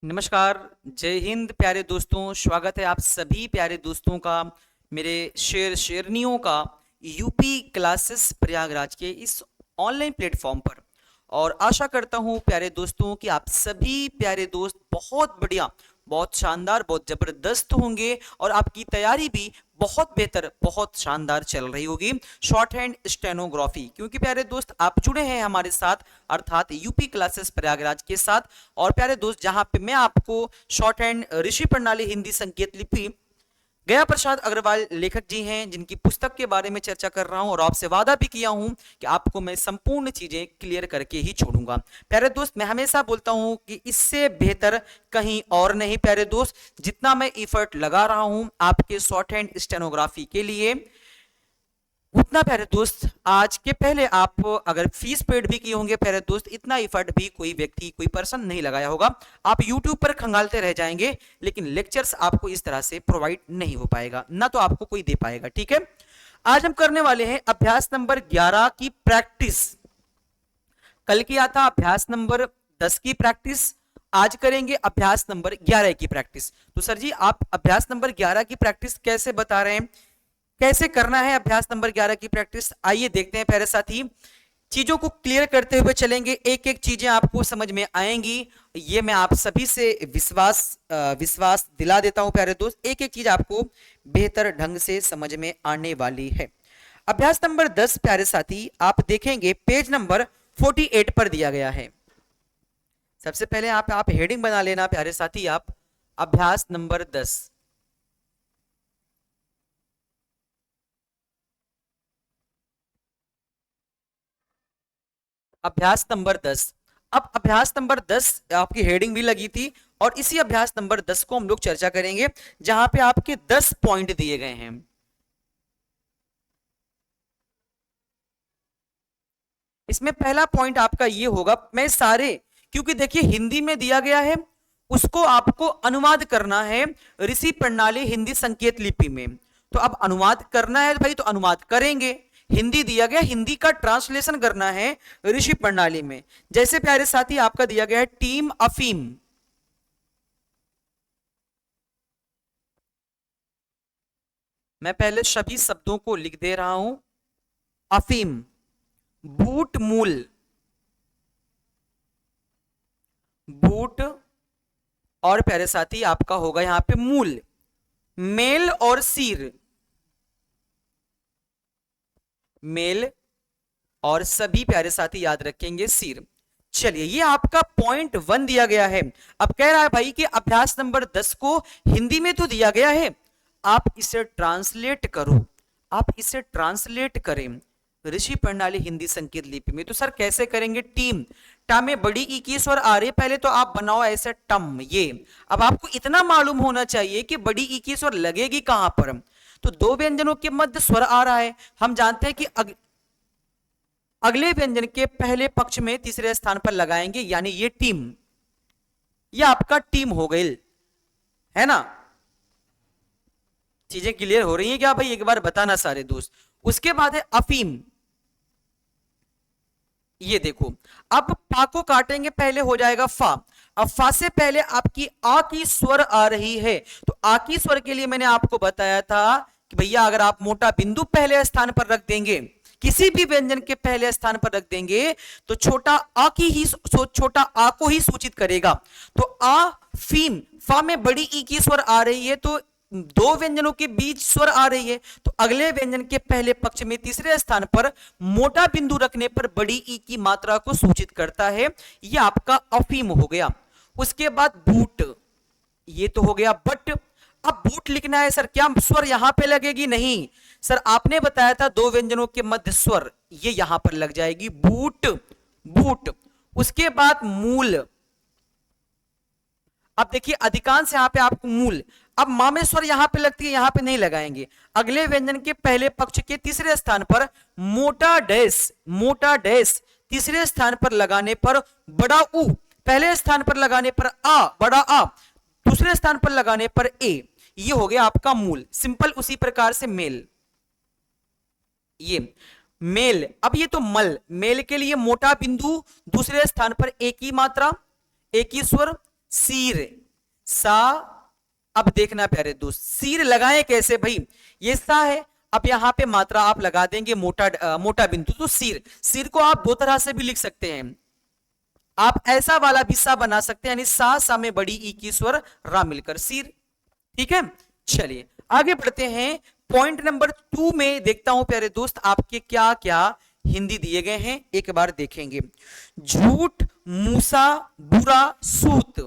नमस्कार। जय हिंद प्यारे दोस्तों, स्वागत है आप सभी प्यारे दोस्तों का मेरे शेरनियों का यूपी क्लासेस प्रयागराज के इस ऑनलाइन प्लेटफॉर्म पर। और आशा करता हूं प्यारे दोस्तों कि आप सभी प्यारे दोस्त बहुत बढ़िया, बहुत शानदार, बहुत जबरदस्त होंगे और आपकी तैयारी भी बहुत बेहतर, बहुत शानदार चल रही होगी शॉर्ट हैंड स्टेनोग्राफी। क्योंकि प्यारे दोस्त आप जुड़े हैं हमारे साथ, अर्थात यूपी क्लासेस प्रयागराज के साथ। और प्यारे दोस्त, जहां पे मैं आपको शॉर्ट हैंड ऋषि प्रणाली हिंदी संकेत लिपि गया प्रसाद अग्रवाल लेखक जी हैं, जिनकी पुस्तक के बारे में चर्चा कर रहा हूं और आपसे वादा भी किया हूं कि आपको मैं संपूर्ण चीजें क्लियर करके ही छोड़ूंगा। प्यारे दोस्त, मैं हमेशा बोलता हूं कि इससे बेहतर कहीं और नहीं प्यारे दोस्त। जितना मैं इफर्ट लगा रहा हूं आपके शॉर्ट हैंड स्टेनोग्राफी के लिए, उतना प्यारे दोस्त आज के पहले आप अगर फीस पेड भी किए होंगे प्यारे दोस्त, इतना इफर्ट भी कोई व्यक्ति, कोई पर्सन नहीं लगाया होगा। आप यूट्यूब पर खंगालते रह जाएंगे, लेकिन लेक्चर्स आपको इस तरह से प्रोवाइड नहीं हो पाएगा, ना तो आपको कोई दे पाएगा। ठीक है, आज हम करने वाले हैं अभ्यास नंबर 11 की प्रैक्टिस। कल किया था अभ्यास नंबर 10 की प्रैक्टिस, आज करेंगे अभ्यास नंबर 11 की प्रैक्टिस। तो सर जी, आप अभ्यास नंबर 11 की प्रैक्टिस कैसे बता रहे हैं, कैसे करना है अभ्यास नंबर 11 की प्रैक्टिस? आइए देखते हैं प्यारे साथी। चीजों को क्लियर करते हुए चलेंगे, एक एक चीजें आपको समझ में आएंगी, ये मैं आप सभी से विश्वास दिला देता हूं प्यारे दोस्त। एक एक चीज आपको बेहतर ढंग से समझ में आने वाली है। अभ्यास नंबर 10 प्यारे साथी, आप देखेंगे पेज नंबर 48 पर दिया गया है। सबसे पहले आप हेडिंग बना लेना प्यारे साथी, आप अभ्यास नंबर 10। अभ्यास नंबर 10। अब अभ्यास नंबर 10 आपकी हेडिंग भी लगी थी और इसी अभ्यास नंबर 10 को हम लोग चर्चा करेंगे, जहां पे आपके 10 पॉइंट दिए गए हैं। इसमें पहला पॉइंट आपका ये होगा, मैं सारे, क्योंकि देखिए हिंदी में दिया गया है, उसको आपको अनुवाद करना है ऋषि प्रणाली हिंदी संकेत लिपि में। तो अब अनुवाद करना है भाई, तो अनुवाद करेंगे। हिंदी दिया गया, हिंदी का ट्रांसलेशन करना है ऋषि प्रणाली में। जैसे प्यारे साथी आपका दिया गया है टीम अफीम, मैं पहले सभी शब्दों को लिख दे रहा हूं। अफीम, बूट मूल, बूट, और प्यारे साथी आपका होगा यहां पे मूल, मेल और सीर, मेल और सभी प्यारे साथी याद रखेंगे सिर। चलिए, ये आपका पॉइंट 1 दिया गया है। अब कह रहा है भाई कि अभ्यास नंबर 10 को हिंदी में तो दिया गया है, आप इसे ट्रांसलेट करो, आप इसे ट्रांसलेट करें ऋषि प्रणाली हिंदी संकेत लिपि में। तो सर कैसे करेंगे? टीम, टा में बड़ी ई की स्वर आ रही है, पहले तो आप बनाओ ऐसे टम। ये अब आपको इतना मालूम होना चाहिए कि बड़ी ई की स्वर लगेगी कहां पर। तो दो व्यंजनों के मध्य स्वर आ रहा है, हम जानते हैं कि अगले व्यंजन के पहले पक्ष में तीसरे स्थान पर लगाएंगे, यानी ये टीम, ये आपका टीम हो गई, है ना? चीजें क्लियर हो रही हैं क्या भाई? एक बार बताना सारे दोस्त। उसके बाद है अफीम, ये देखो, अब पा को काटेंगे, पहले हो जाएगा फा। अब फा से पहले आपकी आ की स्वर आ रही है, तो आ की स्वर के लिए मैंने आपको बताया था कि भैया अगर आप मोटा बिंदु पहले स्थान पर रख देंगे, किसी भी व्यंजन के पहले स्थान पर रख देंगे, तो छोटा आ की ही छोटा आ को ही सूचित करेगा। तो आ फीम, फा में बड़ी ई की स्वर आ रही है, तो दो व्यंजनों के बीच स्वर आ रही है, तो अगले व्यंजन के पहले पक्ष में तीसरे स्थान पर मोटा बिंदु रखने पर बड़ी ई की मात्रा को सूचित करता है। यह आपका अफीम हो गया। उसके बाद बूट, ये तो हो गया बट। अब बूट लिखना है सर, क्या स्वर यहां पे लगेगी? नहीं सर, आपने बताया था दो व्यंजनों के मध्य स्वर, ये यहां पर लग जाएगी, बूट, बूट। उसके बाद मूल, अब देखिए अधिकांश यहां पे आपको मूल, अब मां में स्वर यहां पे लगती है, यहां पे नहीं लगाएंगे। अगले व्यंजन के पहले पक्ष के तीसरे स्थान पर मोटा डैश, मोटा डैश, तीसरे स्थान पर लगाने पर बड़ा ऊ, पहले स्थान पर लगाने पर आ, बड़ा आ, दूसरे स्थान पर लगाने पर ए, ये हो गया आपका मूल। सिंपल उसी प्रकार से मेल, ये मेल। अब ये तो मल, मेल के लिए मोटा बिंदु, दूसरे स्थान पर एक ही मात्रा, एक ही स्वर, सीर, सा। अब देखना प्यारे दोस्त, सीर लगाएं कैसे भाई, ये सा है, अब यहां पे मात्रा आप लगा देंगे मोटा बिंदु, तो सीर। सीर को आप दो तरह से भी लिख सकते हैं, आप ऐसा वाला भी सा बना सकते हैं, यानी सा में बड़ी ई की स्वर रा मिलकर सीर। ठीक है, चलिए आगे बढ़ते हैं। पॉइंट नंबर 2 में देखता हूं प्यारे दोस्त आपके क्या क्या हिंदी दिए गए हैं, एक बार देखेंगे। झूठ, मूसा, बुरा, सूत।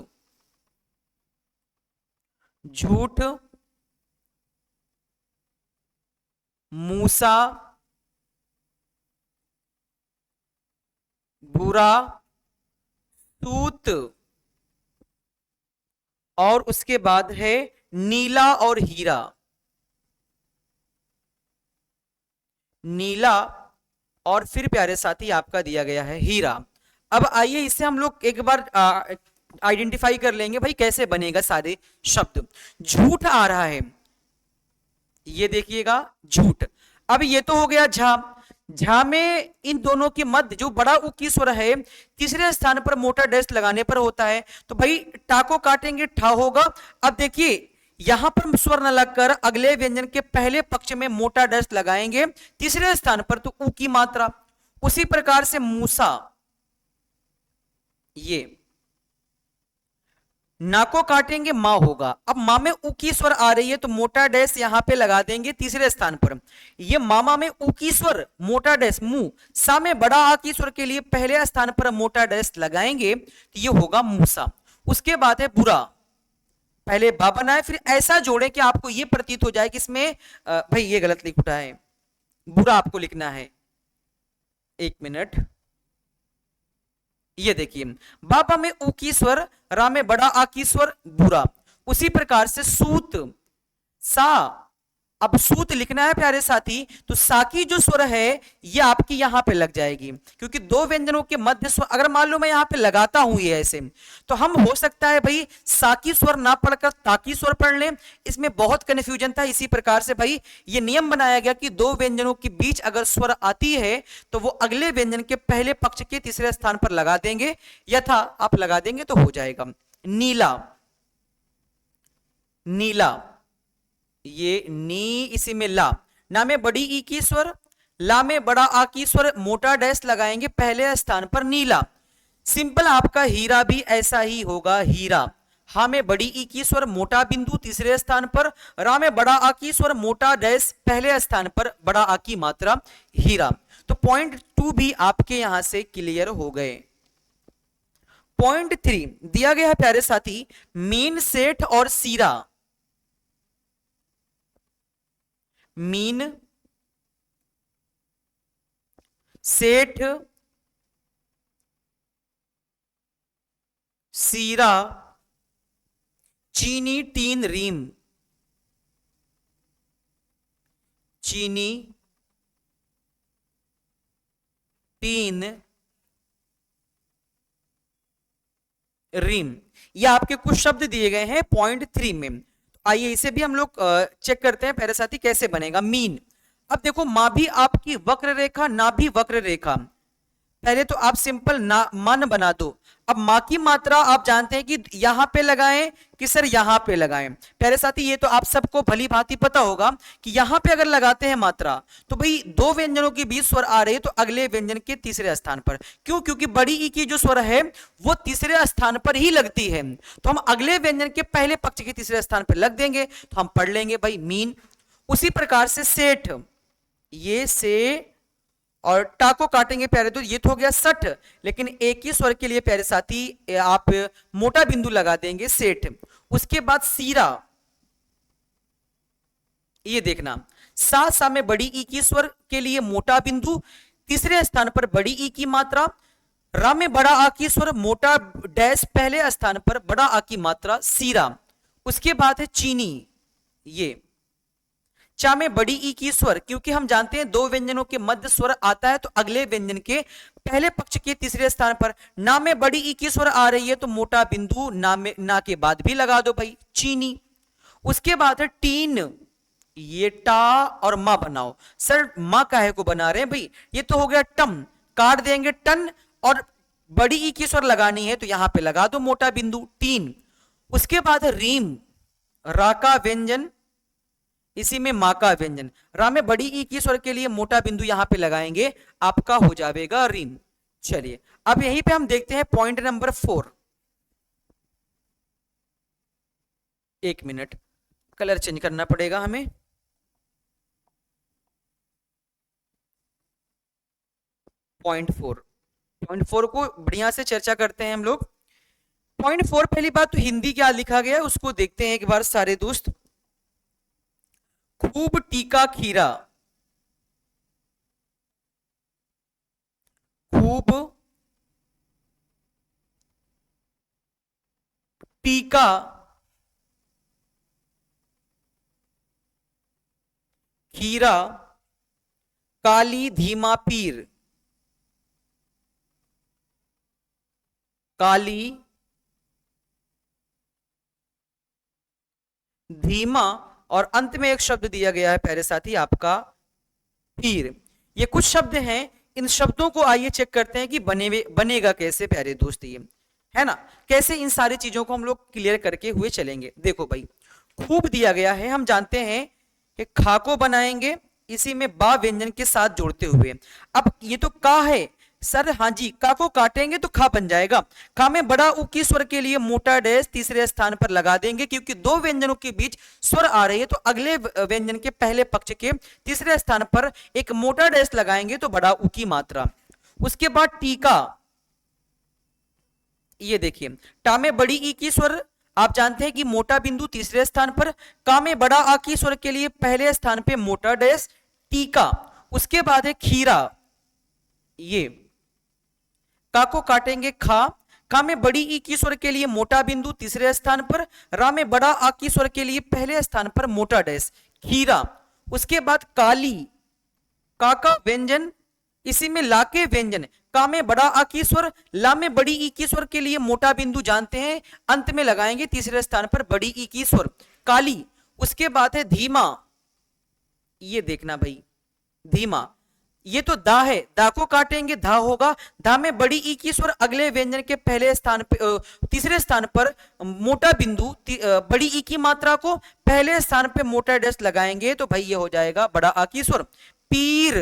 झूठ, मूसा, बुरा, सूत, और उसके बाद है नीला और हीरा। नीला और फिर प्यारे साथी आपका दिया गया है हीरा। अब आइए इसे हम लोग एक बार आइडेंटिफाई कर लेंगे भाई कैसे बनेगा सारे शब्द। झूठ आ रहा है, ये देखिएगा झूठ। अब ये तो हो गया झा। झा में इन दोनों के मध्य जो बड़ा उ की स्वर है तीसरे स्थान पर मोटा डैश लगाने पर होता है, तो भाई टा को काटेंगे ठा होगा। अब देखिए यहां पर स्वर न लगकर अगले व्यंजन के पहले पक्ष में मोटा डैश लगाएंगे तीसरे स्थान पर, तो उ की मात्रा। उसी प्रकार से मूसा, ये ना को काटेंगे मां होगा। अब मां में उ की स्वर आ रही है तो मोटा डैश यहां पे लगा देंगे तीसरे स्थान पर। ये मामा में उ की स्वर मोटा डैश मुंह, सा में बड़ा आ की स्वर के लिए पहले स्थान पर मोटा डैश लगाएंगे तो ये होगा मूसा। उसके बाद है बुरा, पहले बा बनाए फिर ऐसा जोड़े कि आपको ये प्रतीत हो जाए कि इसमें भाई ये गलत लिख उठा है, बुरा आपको लिखना है। एक मिनट, ये देखिए बाबा में उ की स्वर, रा में बड़ा आ की स्वर, बुरा। उसी प्रकार से सूत, सा। अब सूत लिखना है प्यारे साथी, तो सा की जो स्वर है ये आपकी यहां पे लग जाएगी, क्योंकि दो व्यंजनों के मध्य स्वर अगर मान लो मैं यहां पे लगाता हूं ये ऐसे, तो हम हो सकता है भाई सा की स्वर ना पढ़कर ता की स्वर पढ़ लें, इसमें बहुत कंफ्यूजन था। इसी प्रकार से भाई ये नियम बनाया गया कि दो व्यंजनों के बीच अगर स्वर आती है तो वो अगले व्यंजन के पहले पक्ष के तीसरे स्थान पर लगा देंगे, यथा आप लगा देंगे तो हो जाएगा। नीला, नीला, ये नी इसी में ला, ना में बड़ी ई की स्वर, ला में बड़ा आ की स्वर, मोटा डैश लगाएंगे पहले स्थान पर नीला। सिंपल आपका हीरा भी ऐसा ही होगा, हीरा। हा में बड़ी ई की स्वर, मोटा बिंदु तीसरे स्थान पर, रा में बड़ा आ की स्वर, मोटा डैश पहले स्थान पर, बड़ा आ की मात्रा, हीरा। तो पॉइंट 2 भी आपके यहां से क्लियर हो गए। पॉइंट 3 दिया गया है प्यारे साथी, मीन, सेठ और सीरा। मीन, सेठ, सीरा, चीनी, टीन, रीम। चीनी, टीन, रीम, ये आपके कुछ शब्द दिए गए हैं पॉइंट 3 में। आइए इसे भी हम लोग चेक करते हैं प्यारे साथी कैसे बनेगा। मीन, अब देखो मां भी आपकी वक्र रेखा, ना भी वक्र रेखा। पहले तो आप सिंपल ना मन बना दो। अब मां की मात्रा आप जानते हैं कि यहां पे लगाएं कि सर यहां पे लगाएं। प्यारे साथी ये तो आप सबको भली भांति पता होगा कि यहां पे अगर लगाते हैं मात्रा तो भाई दो व्यंजनों के बीच स्वर आ रहे हैं तो अगले व्यंजन के तीसरे स्थान पर। क्यों? क्योंकि बड़ी ई की जो स्वर है वो तीसरे स्थान पर ही लगती है, तो हम अगले व्यंजन के पहले पक्ष के तीसरे स्थान पर लग देंगे, तो हम पढ़ लेंगे भाई मीन। उसी प्रकार से सेठ, ये से और टा को काटेंगे प्यारे तो ये तो हो गया 60, लेकिन एक ही स्वर के लिए प्यारे साथी आप मोटा बिंदु लगा देंगे सेठ। उसके बाद सीरा, ये देखना सा में बड़ी ई की स्वर के लिए मोटा बिंदु, तीसरे स्थान पर बड़ी ई की मात्रा, रा में बड़ा आ की स्वर, मोटा डैश पहले स्थान पर, बड़ा आ की मात्रा, सीरा। उसके बाद है चीनी, ये चा में बड़ी ई की स्वर, क्योंकि हम जानते हैं दो व्यंजनों के मध्य स्वर आता है तो अगले व्यंजन के पहले पक्ष के तीसरे स्थान पर ना में बड़ी ई की स्वर आ रही है तो मोटा बिंदु ना में ना के बाद भी लगा दो भाई चीनी। उसके बाद है टीन, ये टा और मा बनाओ। सर मां काहे को बना रहे हैं भाई, ये तो हो गया टम, काट देंगे टन और बड़ी ई की स्वर लगानी है तो यहां पे लगा दो मोटा बिंदु टीन। उसके बाद रीम, रा का व्यंजन, इसी में मा का व्यंजन। रा में बड़ी ई की स्वर के लिए मोटा बिंदु यहां पे लगाएंगे, आपका हो जाएगा रीम। चलिए अब यहीं पे हम देखते हैं पॉइंट नंबर 4। एक मिनट, कलर चेंज करना पड़ेगा हमें। पॉइंट 4 को बढ़िया से चर्चा करते हैं हम लोग। पॉइंट 4, पहली बात तो हिंदी क्या लिखा गया है उसको देखते हैं एक बार सारे दोस्त। खूब टीका खीरा, खूब टीका खीरा, काली धीमा पीर, काली धीमा, और अंत में एक शब्द दिया गया है प्यारे साथी आपका पीर। ये कुछ शब्द हैं, इन शब्दों को आइए चेक करते हैं कि बनेगा कैसे प्यारे दोस्त, ये है ना, कैसे इन सारी चीजों को हम लोग क्लियर करके हुए चलेंगे। देखो भाई, खूब दिया गया है, हम जानते हैं कि खा को बनाएंगे इसी में बा व्यंजन के साथ जोड़ते हुए। अब ये तो का है सर, हाँ जी, का को काटेंगे तो खा बन जाएगा। खा में बड़ा उ की स्वर के लिए मोटा डैश तीसरे स्थान पर लगा देंगे, क्योंकि दो व्यंजनों के बीच स्वर आ रही है तो अगले व्यंजन के पहले पक्ष के तीसरे स्थान पर एक मोटा डैश लगाएंगे तो बड़ा उ की मात्रा। उसके बाद टीका, ये देखिए, टा में बड़ी ई की स्वर आप जानते हैं कि मोटा बिंदु तीसरे स्थान पर, का में बड़ा आ की स्वर के लिए पहले स्थान पे मोटा डैश टीका। उसके बाद है खीरा, ये का को काटेंगे खा, का में बड़ी ई की स्वर के लिए मोटा बिंदु तीसरे स्थान पर, रा में बड़ा आ की स्वर के लिए पहले स्थान पर मोटा डैश खीरा। उसके बाद काली, का का व्यंजन, इसी में ला के व्यंजन, का में बड़ा आ की स्वर, ला में बड़ी ई की स्वर के लिए मोटा बिंदु जानते हैं, अंत में लगाएंगे तीसरे स्थान पर बड़ी ई की स्वर काली। उसके बाद है धीमा, ये देखना भाई, धीमा, ये तो दा है, दा को काटेंगे धा होगा, धा में बड़ी ई की स्वर अगले व्यंजन के पहले स्थान पे तीसरे स्थान पर मोटा बिंदु बड़ी ई की मात्रा को पहले स्थान पे मोटा डैश लगाएंगे तो भाई ये हो जाएगा बड़ा आ की स्वर पीर।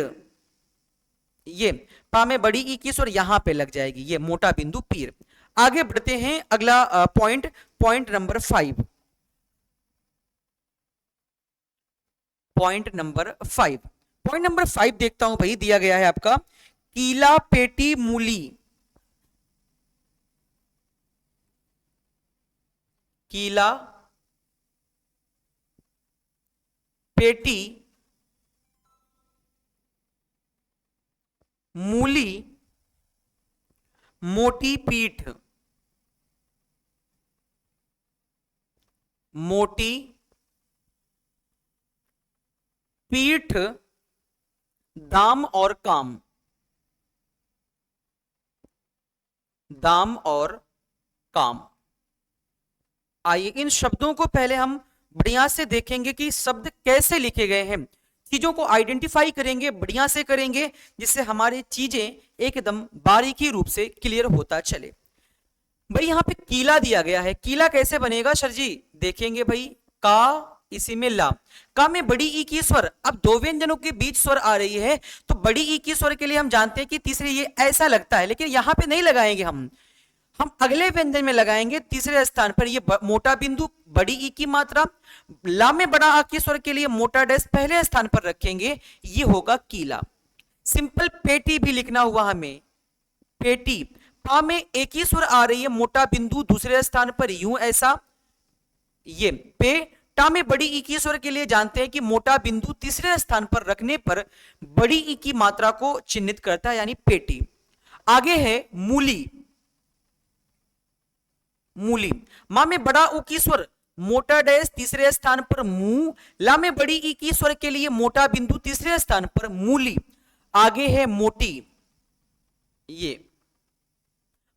ये पा में बड़ी ई की स्वर यहां पे लग जाएगी, ये मोटा बिंदु पीर। आगे बढ़ते हैं, अगला पॉइंट नंबर 5। पॉइंट नंबर 5 देखता हूं भाई, दिया गया है आपका कीला पेटी मूली, कीला पेटी मूली, मोटी पीठ, मोटी पीठ, दाम और काम, दाम और काम। आइए इन शब्दों को पहले हम बढ़िया से देखेंगे कि शब्द कैसे लिखे गए हैं, चीजों को आइडेंटिफाई करेंगे, बढ़िया से करेंगे, जिससे हमारी चीजें एकदम बारीकी रूप से क्लियर होता चले। भाई यहां पे कीला दिया गया है, कीला कैसे बनेगा सर जी, देखेंगे भाई, का इसी में ला, का में बड़ी ई की स्वर, अब दो व्यंजनों के बीच स्वर आ रही है तो बड़ी ई की स्वर के लिए हम जानते हैं कि तीसरे ये ऐसा लगता है, लेकिन यहां पे नहीं लगाएंगे, हम अगले व्यंजन में लगाएंगे तीसरे स्थान पर ये मोटा बिंदु बड़ी ई की मात्रा, ला में बड़ा आ की स्वर के लिए मोटा डैश पहले स्थान पर रखेंगे, ये होगा कीला। सिंपल पेटी भी लिखना हुआ हमें, पेटी, पा में एक ही स्वर आ रही है, मोटा बिंदु दूसरे स्थान पर यूं ऐसा, ये पे, टा में बड़ी ई की स्वर के लिए जानते हैं कि मोटा बिंदु तीसरे स्थान पर रखने पर बड़ी ई की मात्रा को चिन्हित करता है, यानी पेटी। आगे है मूली, मूली, मां में बड़ा उ की स्वर, मोटा डैश तीसरे स्थान पर मू, ला में बड़ी ई की स्वर के लिए मोटा बिंदु तीसरे स्थान पर मूली। आगे है मोटी, ये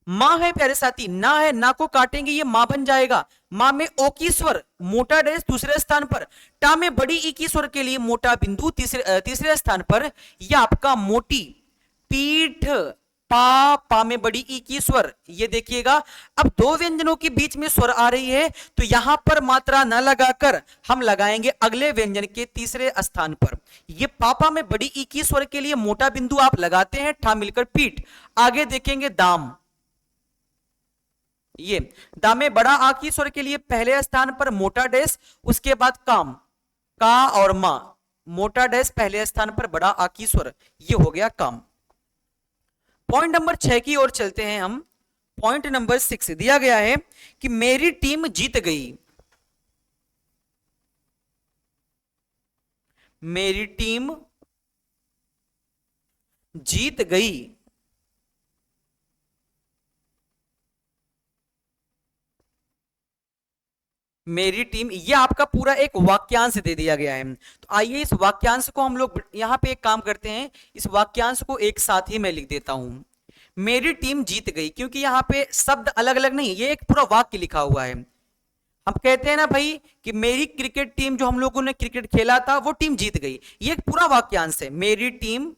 मां है प्यारे साथी, ना है, ना को काटेंगे ये मां बन जाएगा, मां में ओ की स्वर, मोटा डैश दूसरे स्थान पर, टा में बड़ी ई की स्वर के लिए मोटा बिंदु तीसरे स्थान पर, यह आपका मोटी पीठ, पा में बड़ी ई की स्वर, ये देखिएगा। अब दो व्यंजनों के बीच में स्वर आ रही है तो यहां पर मात्रा न लगाकर हम लगाएंगे अगले व्यंजन के तीसरे स्थान पर। ये पापा में बड़ी ई की स्वर के लिए मोटा बिंदु आप लगाते हैं, ठा मिलकर पीठ। आगे देखेंगे दाम, ये दा में बड़ा आ की स्वर के लिए पहले स्थान पर मोटा डैश, उसके बाद काम, का और मा, मोटा डैश पहले स्थान पर बड़ा आ की स्वर, ये हो गया काम। पॉइंट नंबर 6 की ओर चलते हैं हम। पॉइंट नंबर 6 दिया गया है कि मेरी टीम जीत गई। मेरी टीम जीत गई। मेरी टीम, ये आपका पूरा एक वाक्यांश दे दिया गया है। तो आइए इस वाक्यांश को हम लोग यहां पे एक काम करते हैं, इस वाक्यांश को एक साथ ही मैं लिख देता हूं। मेरी टीम जीत गई, क्योंकि यहां पे शब्द अलग अलग नहीं, ये एक पूरा वाक्य लिखा हुआ है। हम कहते हैं ना भाई कि मेरी क्रिकेट टीम, जो हम लोगों ने क्रिकेट खेला था वो टीम जीत गई, ये एक पूरा वाक्यांश है। मेरी टीम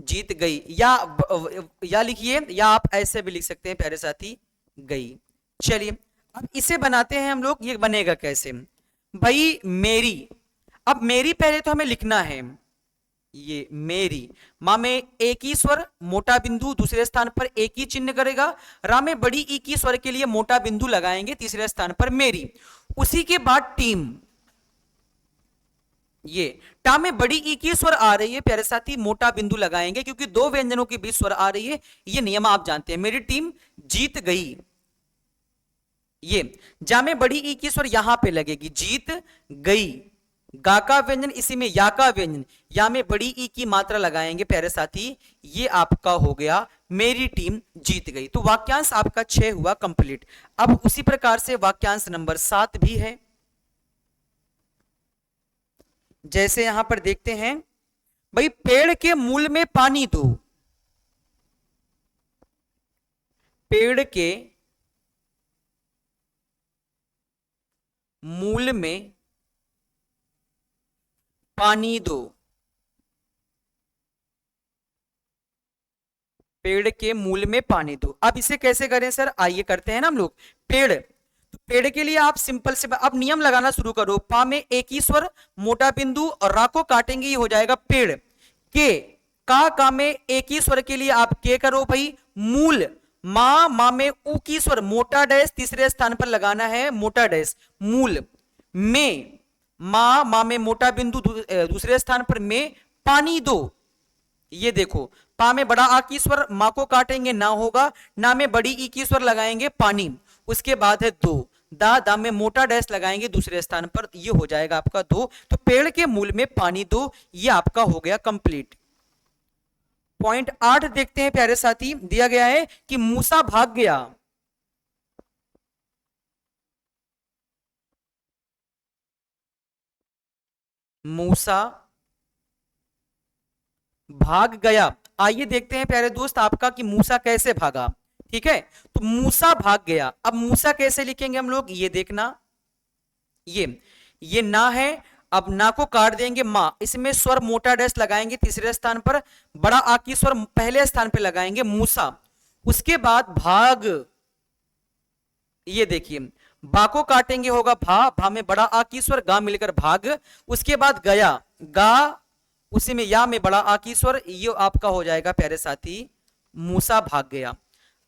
जीत गई, या लिखिए, या आप ऐसे भी लिख सकते हैं प्यारे साथी, गई। चलिए अब इसे बनाते हैं हम लोग। ये बनेगा कैसे भाई, मेरी, अब मेरी पहले तो हमें लिखना है, ये मेरी, माँ में एक ही स्वर मोटा बिंदु दूसरे स्थान पर एक ही चिन्ह करेगा, रा में बड़ी ई की स्वर के लिए मोटा बिंदु लगाएंगे तीसरे स्थान पर मेरी, उसी के बाद टीम, ये टा में बड़ी ई की स्वर आ रही है प्यारे साथी, मोटा बिंदु लगाएंगे क्योंकि दो व्यंजनों के बीच स्वर आ रही है, ये नियम आप जानते हैं। मेरी टीम जीत गई, ये जा में बड़ी ई की स्वर यहां पे लगेगी, जीत गई। गा का व्यंजन, इसी में या का व्यंजन, या में बड़ी ई की मात्रा लगाएंगे प्यारे साथी, ये आपका हो गया मेरी टीम जीत गई। तो वाक्यांश आपका 6 हुआ कंप्लीट। अब उसी प्रकार से वाक्यांश नंबर 7 भी है। जैसे यहां पर देखते हैं भाई, पेड़ के मूल में पानी दो। पेड़ के मूल में पानी दो। पेड़ के मूल में पानी दो। अब इसे कैसे करें सर, आइए करते हैं ना हम लोग। पेड़, तो पेड़ के लिए आप सिंपल से अब नियम लगाना शुरू करो। पा में एक ही स्वर मोटा बिंदु और रा को काटेंगे, ये हो जाएगा पेड़। के का में एक ही स्वर के लिए आप के करो भाई। मूल, मां में ऊ की स्वर मोटा डैश तीसरे स्थान पर लगाना है, मोटा डैश। मूल में मां में मोटा बिंदु दूसरे स्थान पर में पानी दो। ये देखो, पा में बड़ा आ की स्वर, मां को काटेंगे ना होगा, ना में बड़ी ई की स्वर लगाएंगे पानी, उसके बाद है दो, दा में मोटा डैश लगाएंगे दूसरे स्थान पर, ये हो जाएगा आपका दो। तो पेड़ के मूल में पानी दो, ये आपका हो गया कंप्लीट। पॉइंट 8 देखते हैं प्यारे साथी। दिया गया है कि मूसा भाग गया। मूसा भाग गया। आइए देखते हैं प्यारे दोस्त आपका कि मूसा कैसे भागा। ठीक है, तो मूसा भाग गया। अब मूसा कैसे लिखेंगे हम लोग, ये देखना, ये ना है, अब ना को काट देंगे मां, इसमें स्वर मोटा डैश लगाएंगे तीसरे स्थान पर, बड़ा आ की स्वर पहले स्थान पर लगाएंगे मूसा, उसके बाद भाग, ये देखिए बा को काटेंगे होगा भा में बड़ा आ की स्वर, गा मिलकर भाग, उसके बाद गया, गा उसी में या में बड़ा आ की स्वर, ये आपका हो जाएगा प्यारे साथी मूसा भाग गया।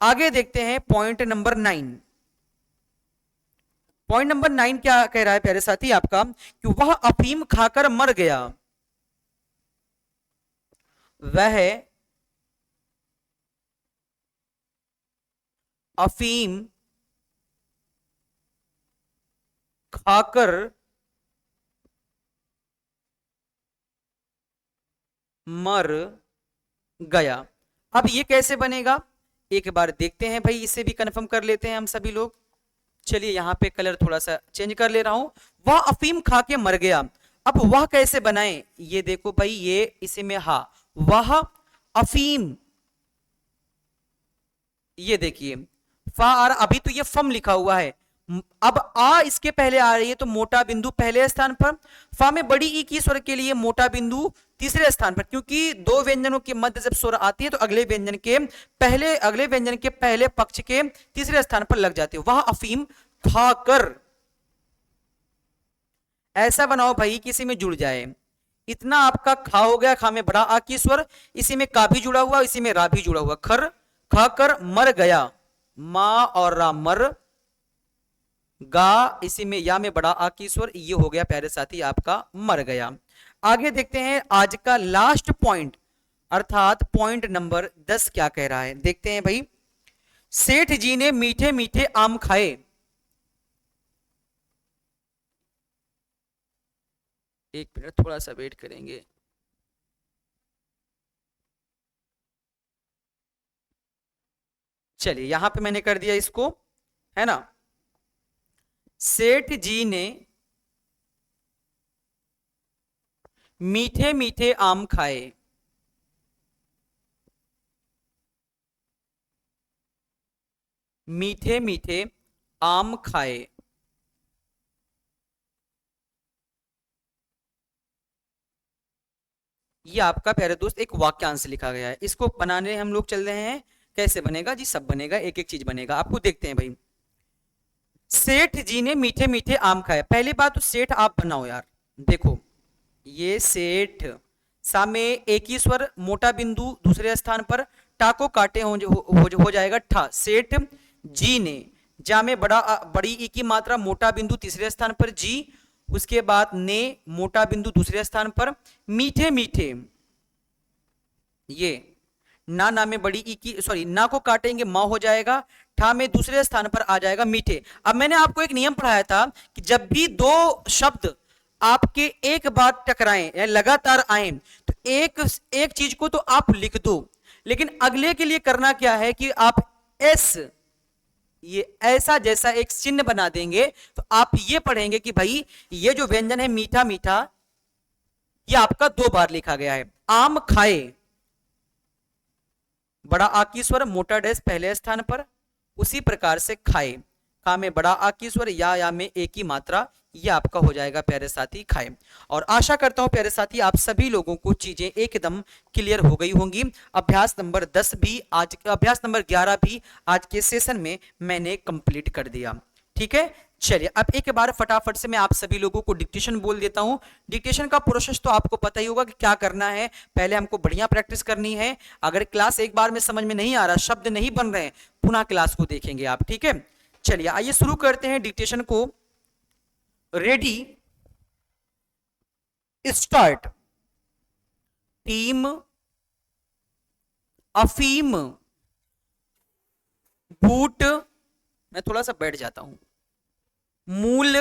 आगे देखते हैं पॉइंट नंबर 9। पॉइंट नंबर 9 क्या कह रहा है प्यारे साथी आपका, कि वह अफीम खाकर मर गया। वह अफीम खाकर मर गया। अब ये कैसे बनेगा, एक बार देखते हैं भाई, इसे भी कंफर्म कर लेते हैं हम सभी लोग। चलिए यहां पे कलर थोड़ा सा चेंज कर ले रहा हूं। वह अफीम खा के मर गया। अब वह कैसे बनाएं, ये देखो भाई, ये इसी में हा, वह अफीम, ये देखिए फा आ रहा, अभी तो ये फम लिखा हुआ है, अब आ इसके पहले आ रही है तो मोटा बिंदु पहले स्थान पर, फा में बड़ी ई की स्वर के लिए मोटा बिंदु तीसरे स्थान पर, क्योंकि दो व्यंजनों के मध्य जब स्वर आती है तो अगले व्यंजन के पहले पक्ष के तीसरे स्थान पर लग जाती है। वह अफीम खाकर, ऐसा बनाओ भाई किसी में जुड़ जाए। इतना आपका खा हो गया, खा में बड़ा आ की स्वर, इसी में का भी जुड़ा हुआ, इसी में रा भी जुड़ा हुआ। खर, खाकर मर गया, मां और रा मर, गा इसी में या में बड़ा आ की स्वर, ये हो गया प्यारे साथी आपका मर गया। आगे देखते हैं आज का लास्ट पॉइंट, अर्थात पॉइंट नंबर 10 क्या कह रहा है, देखते हैं भाई। सेठ जी ने मीठे मीठे आम खाए। एक मिनट थोड़ा सा वेट करेंगे। चलिए यहां पे मैंने कर दिया इसको, है ना। सेठ जी ने मीठे मीठे आम खाए। मीठे मीठे आम खाए, ये आपका प्यारे दोस्त एक वाक्यांश लिखा गया है। इसको बनाने हम लोग चल रहे हैं, कैसे बनेगा जी, सब बनेगा, एक एक चीज बनेगा, आपको देखते हैं भाई। सेठ जी ने मीठे मीठे आम खाए, पहली बात तो सेठ आप बनाओ यार, देखो ये सेठ, सामे एक ही स्वर, मोटा बिंदु दूसरे स्थान पर, टा को काटे हो जाएगा ठा। सेठ जी ने, जा में बड़ी ई की मात्रा, मोटा बिंदु तीसरे स्थान पर जी, उसके बाद ने मोटा बिंदु दूसरे स्थान पर, मीठे मीठे, ये ना में बड़ी ई की, सॉरी ना को काटेंगे मां हो जाएगा, ठा में दूसरे स्थान पर आ जाएगा मीठे। अब मैंने आपको एक नियम पढ़ाया था कि जब भी दो शब्द आपके एक बार टकराएं या लगातार आए तो एक चीज को तो आप लिख दो, लेकिन अगले के लिए करना क्या है कि आप एस, ये ऐसा जैसा एक चिन्ह बना देंगे, तो आप ये पढ़ेंगे कि भाई ये जो व्यंजन है मीठा मीठा, ये आपका दो बार लिखा गया है। आम खाए, बड़ा आ की स्वर, मोटा डैश पहले स्थान पर, उसी प्रकार से खाए, खा में बड़ा आ की स्वर, या में एक ही मात्रा, ये आपका हो जाएगा प्यारे साथी खाए। और आशा करता हूं प्यारे साथी आप सभी लोगों को चीजें एकदम क्लियर हो गई होंगी। अभ्यास नंबर 10 भी आज, अभ्यास नंबर 11 भी आज के सेशन में मैंने कंप्लीट कर दिया, ठीक है। चलिए अब एक बार फटाफट से मैं आप सभी लोगों को डिक्टेशन बोल देता हूं। डिक्टेशन का प्रोसेस तो आपको पता ही होगा कि क्या करना है, पहले हमको बढ़िया प्रैक्टिस करनी है। अगर क्लास एक बार में समझ में नहीं आ रहा, शब्द नहीं बन रहे, पुनः क्लास को देखेंगे आप, ठीक है। चलिए आइए शुरू करते हैं डिक्टेशन को। Ready start. टीम अफीम बूट, मैं थोड़ा सा बैठ जाता हूं, मूल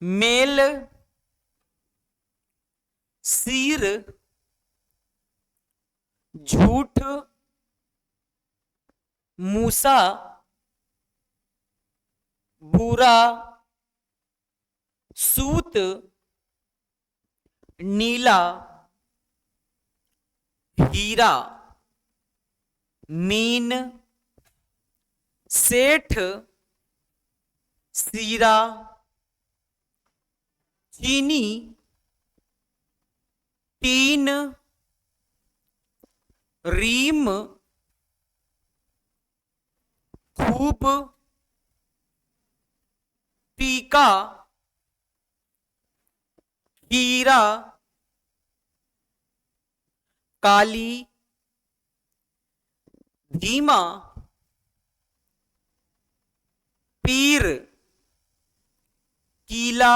मेल सीर झूठ मूसा बुरा सूत नीला हीरा मीन सेठ सीरा चीनी टीन रीम खूब टीका हीरा काली धीमा पीर कीला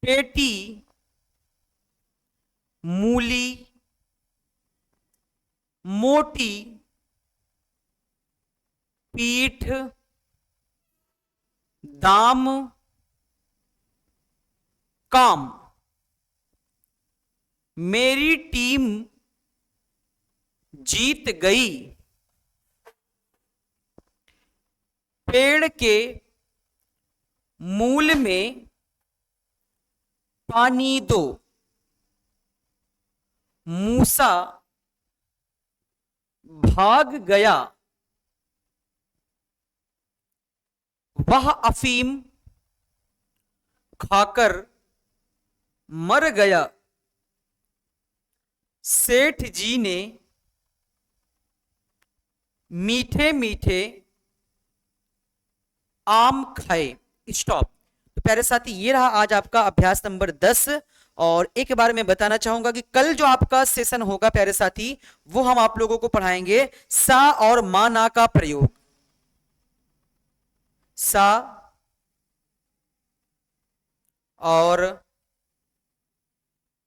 पेटी मूली मोटी पीठ दाम काम। मेरी टीम जीत गई, पेड़ के मूल में पानी दो, मूसा भाग गया, वह अफीम खाकर मर गया सेठ जी ने मीठे मीठे आम खाए। स्टॉप। तो प्यारे साथी, ये रहा आज आपका अभ्यास नंबर 10। और एक बार मैं बताना चाहूंगा कि कल जो आपका सेशन होगा प्यारे साथी, वो हम आप लोगों को पढ़ाएंगे सा और मा ना का प्रयोग। सा और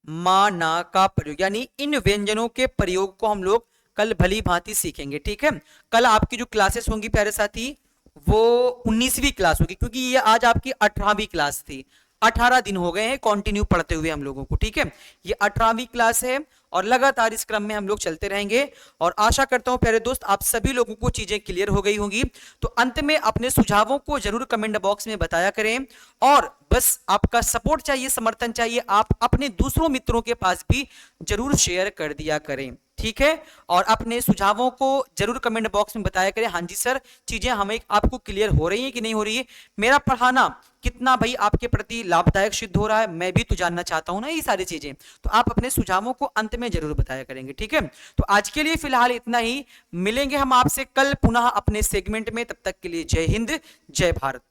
मा ना का प्रयोग, यानी इन व्यंजनों के प्रयोग को हम लोग कल भली भांति सीखेंगे। ठीक है, कल आपकी जो क्लासेस होंगी प्यारे साथी, वो 19वीं क्लास होगी, क्योंकि ये आज आपकी 18वीं क्लास थी। 18 दिन हो गए हैं कंटिन्यू पढ़ते हुए हम लोगों को। ठीक है, ये 18वीं क्लास है और लगातार इस क्रम में हम लोग चलते रहेंगे। और आशा करता हूं प्यारे दोस्त, आप सभी लोगों को चीजें क्लियर हो गई होंगी। तो अंत में अपने सुझावों को जरूर कमेंट बॉक्स में बताया करें, और बस आपका सपोर्ट चाहिए, समर्थन चाहिए। आप अपने दूसरों मित्रों के पास भी जरूर शेयर कर दिया करें। ठीक है, और अपने सुझावों को जरूर कमेंट बॉक्स में बताया करें। हाँ जी सर, चीजें हमें आपको क्लियर हो रही हैं कि नहीं हो रही है, मेरा पढ़ाना कितना भाई आपके प्रति लाभदायक सिद्ध हो रहा है, मैं भी तो जानना चाहता हूं ना ये सारी चीजें। तो आप अपने सुझावों को अंत में जरूर बताया करेंगे। ठीक है, तो आज के लिए फिलहाल इतना ही। मिलेंगे हम आपसे कल पुनः अपने सेगमेंट में। तब तक के लिए जय हिंद, जय भारत।